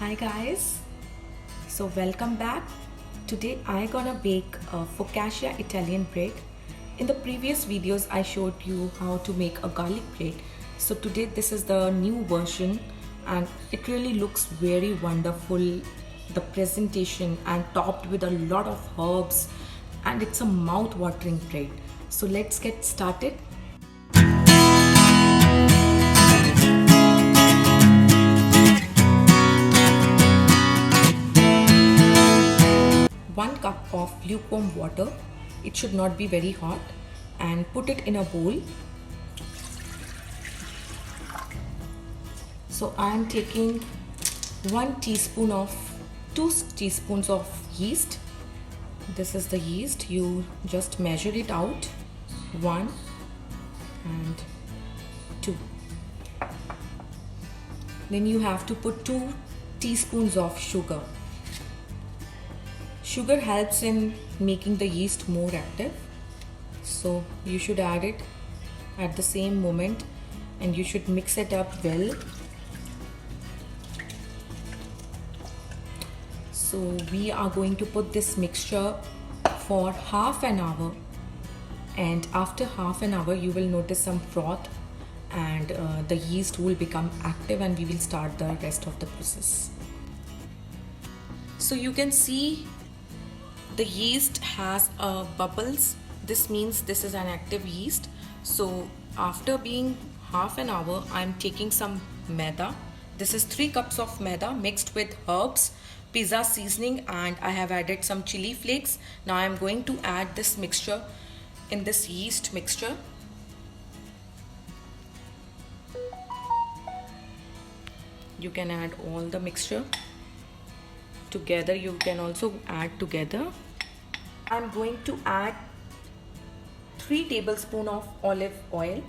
Hi guys, so welcome back. Today I gonna bake a focaccia Italian bread. In the previous videos I showed you how to make a garlic bread. So today this is the new version and it really looks very wonderful. The presentation and topped with a lot of herbs and it's a mouth-watering bread. So let's get started. 1 cup of lukewarm water. It should not be very hot, and put it in a bowl. So I am taking 2 teaspoons of yeast. This is the yeast. You just measure it out. 1 and 2. Then you have to put 2 teaspoons of sugar. Sugar helps in making the yeast more active, so you should add it at the same moment and you should mix it up well. So we are going to put this mixture for half an hour, and after half an hour you will notice some froth and the yeast will become active and we will start the rest of the process. So you can see the yeast has bubbles. This means this is an active yeast. So after being half an hour, I'm taking some maida. This is 3 cups of maida mixed with herbs, pizza seasoning, and I have added some chili flakes. Now I'm going to add this mixture in this yeast mixture. You can add all the mixture together. You can also add together. I'm going to add 3 tablespoons of olive oil,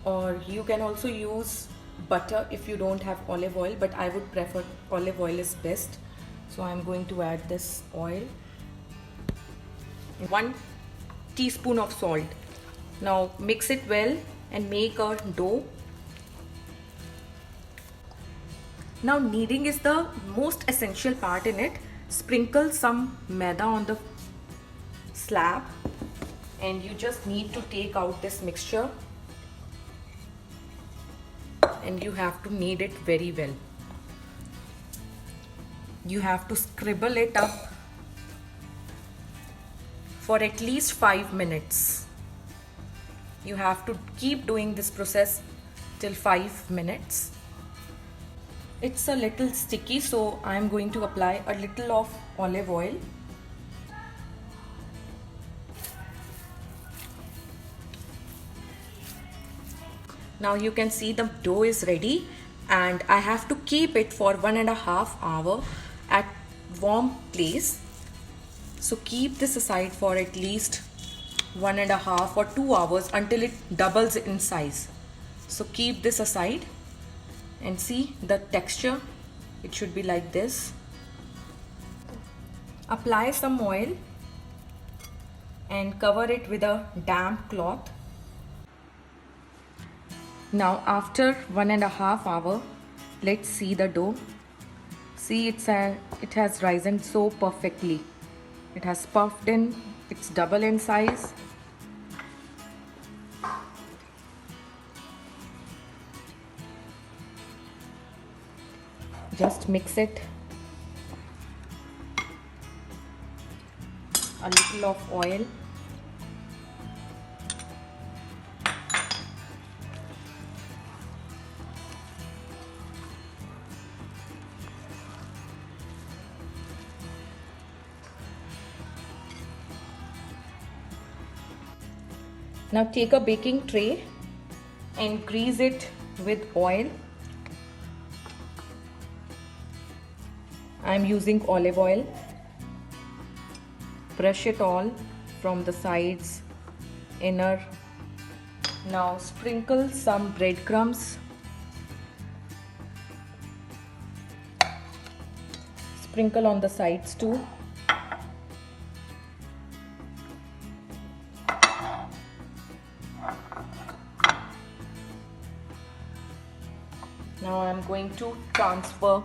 or you can also use butter if you don't have olive oil, but I would prefer olive oil is best. So I'm going to add this oil. 1 teaspoon of salt. Now mix it well and make a dough. Now kneading is the most essential part in it. Sprinkle some maida on the slab and you just need to take out this mixture and you have to knead it very well. You have to scribble it up for at least 5 minutes. You have to keep doing this process till 5 minutes. It's a little sticky, so I'm going to apply a little of olive oil. Now you can see the dough is ready and I have to keep it for 1.5 hours at warm place. So keep this aside for at least 1.5 or 2 hours until it doubles in size. So keep this aside and see the texture. It should be like this. Apply some oil and cover it with a damp cloth. Now after 1.5 hours, let's see the dough. See, it has risen so perfectly. It has puffed in, it's double in size. Just mix it. A little of oil. Now take a baking tray and grease it with oil. I'm using olive oil. Brush it all from the sides, inner. Now sprinkle some breadcrumbs. Sprinkle on the sides too. Now I'm going to transfer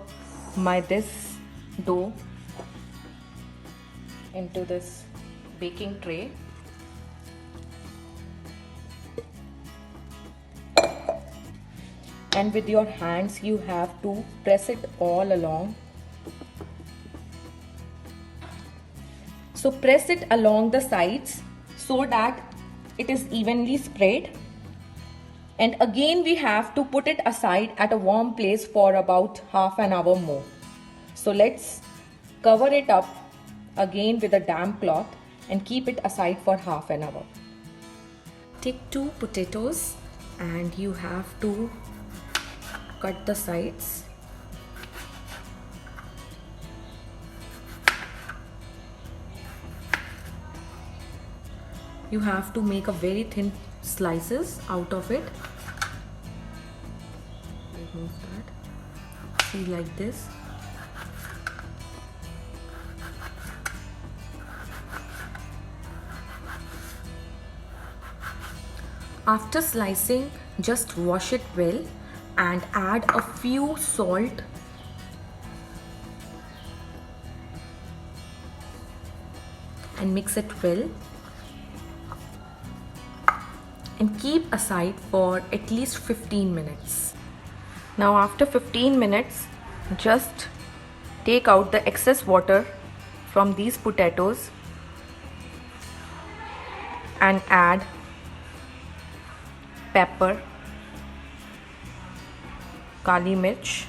my this dough into this baking tray. And with your hands you have to press it all along. So press it along the sides so that it is evenly spread. And again we have to put it aside at a warm place for about half an hour more. So let's cover it up again with a damp cloth and keep it aside for half an hour. Take 2 potatoes and you have to cut the sides. You have to make a very thin slices out of it. Remove that. See, like this. After slicing, just wash it well and add a few salt and mix it well and keep aside for at least 15 minutes. Now after 15 minutes, just take out the excess water from these potatoes and add pepper, kali mirch,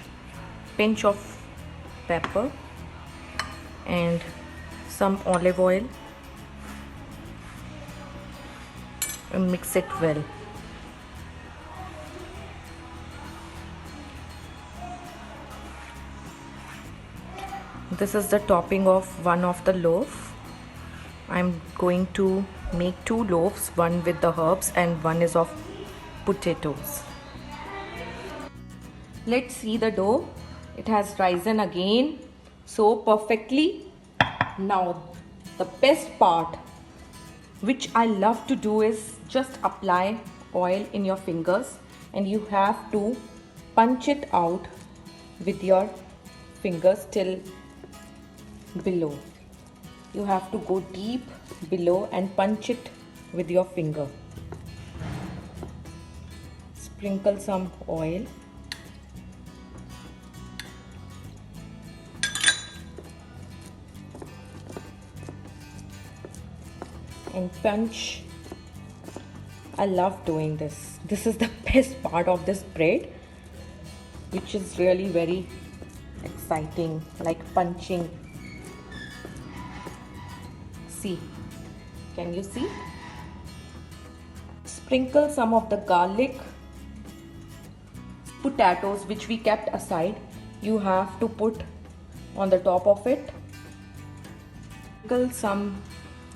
pinch of pepper and some olive oil and mix it well. This is the topping of one of the loaf. I'm going to make 2 loaves, one with the herbs and one is of potatoes. Let's see the dough. It has risen again so perfectly. Now the best part which I love to do is just apply oil in your fingers and you have to punch it out with your fingers till below. You have to go deep below and punch it with your finger. Sprinkle some oil. And punch. I love doing this. This is the best part of this bread, which is really very exciting, like punching. See, can you see? Sprinkle some of the garlic, potatoes which we kept aside. You have to put on the top of it. Sprinkle some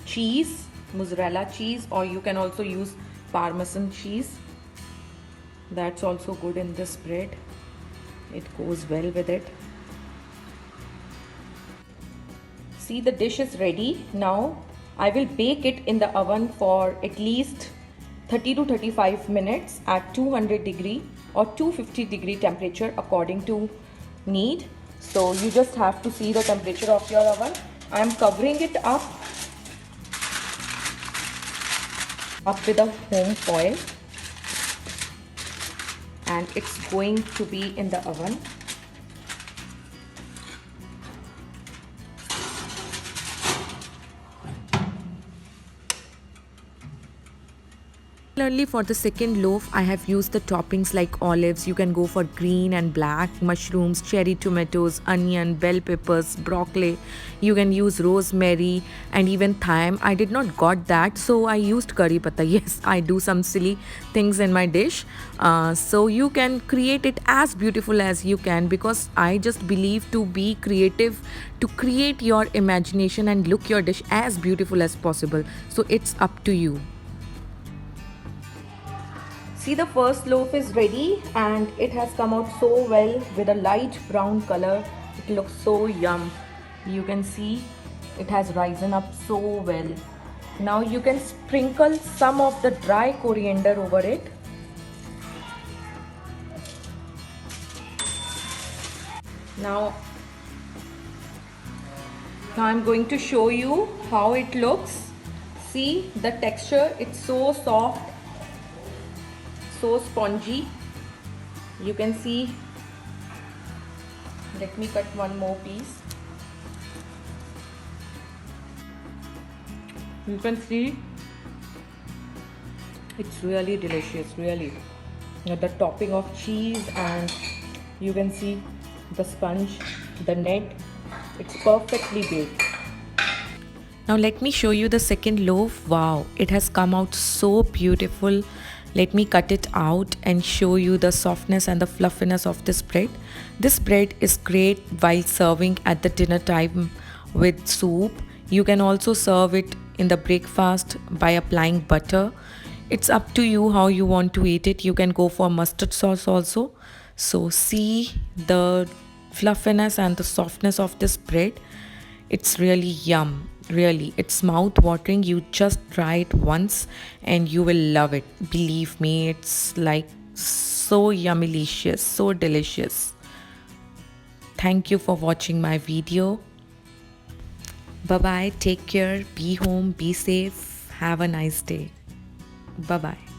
cheese, mozzarella cheese, or you can also use parmesan cheese. That's also good in this bread. It goes well with it. See, the dish is ready. Now I will bake it in the oven for at least 30 to 35 minutes at 200 degree or 250 degree temperature according to need. So you just have to see the temperature of your oven. I am covering it up with a home foil and it's going to be in the oven. Similarly, for the second loaf, I have used the toppings like olives. You can go for green and black, mushrooms, cherry tomatoes, onion, bell peppers, broccoli. You can use rosemary and even thyme. I did not got that, so I used curry patta. Yes, I do some silly things in my dish. So you can create it as beautiful as you can, because I just believe to be creative, to create your imagination and look your dish as beautiful as possible. So it's up to you. See, the first loaf is ready and it has come out so well with a light brown color. It looks so yum. You can see it has risen up so well. Now you can sprinkle some of the dry coriander over it. Now Now I'm going to show you how it looks. See the texture, it's so soft, so spongy. You can see. Let me cut one more piece. You can see it's really delicious, really. The topping of cheese, and you can see the sponge, the net. It's perfectly baked. Now let me show you the second loaf. Wow, it has come out so beautiful. Let me cut it out and show you the softness and the fluffiness of this bread. This bread is great while serving at the dinner time with soup. You can also serve it in the breakfast by applying butter. It's up to you how you want to eat it. You can go for mustard sauce also. So see the fluffiness and the softness of this bread. It's really yum. Really, it's mouth watering. You just try it once and you will love it. Believe me, it's like so yummylicious, so delicious. Thank you for watching my video. Bye bye. Take care. Be home. Be safe. Have a nice day. Bye bye.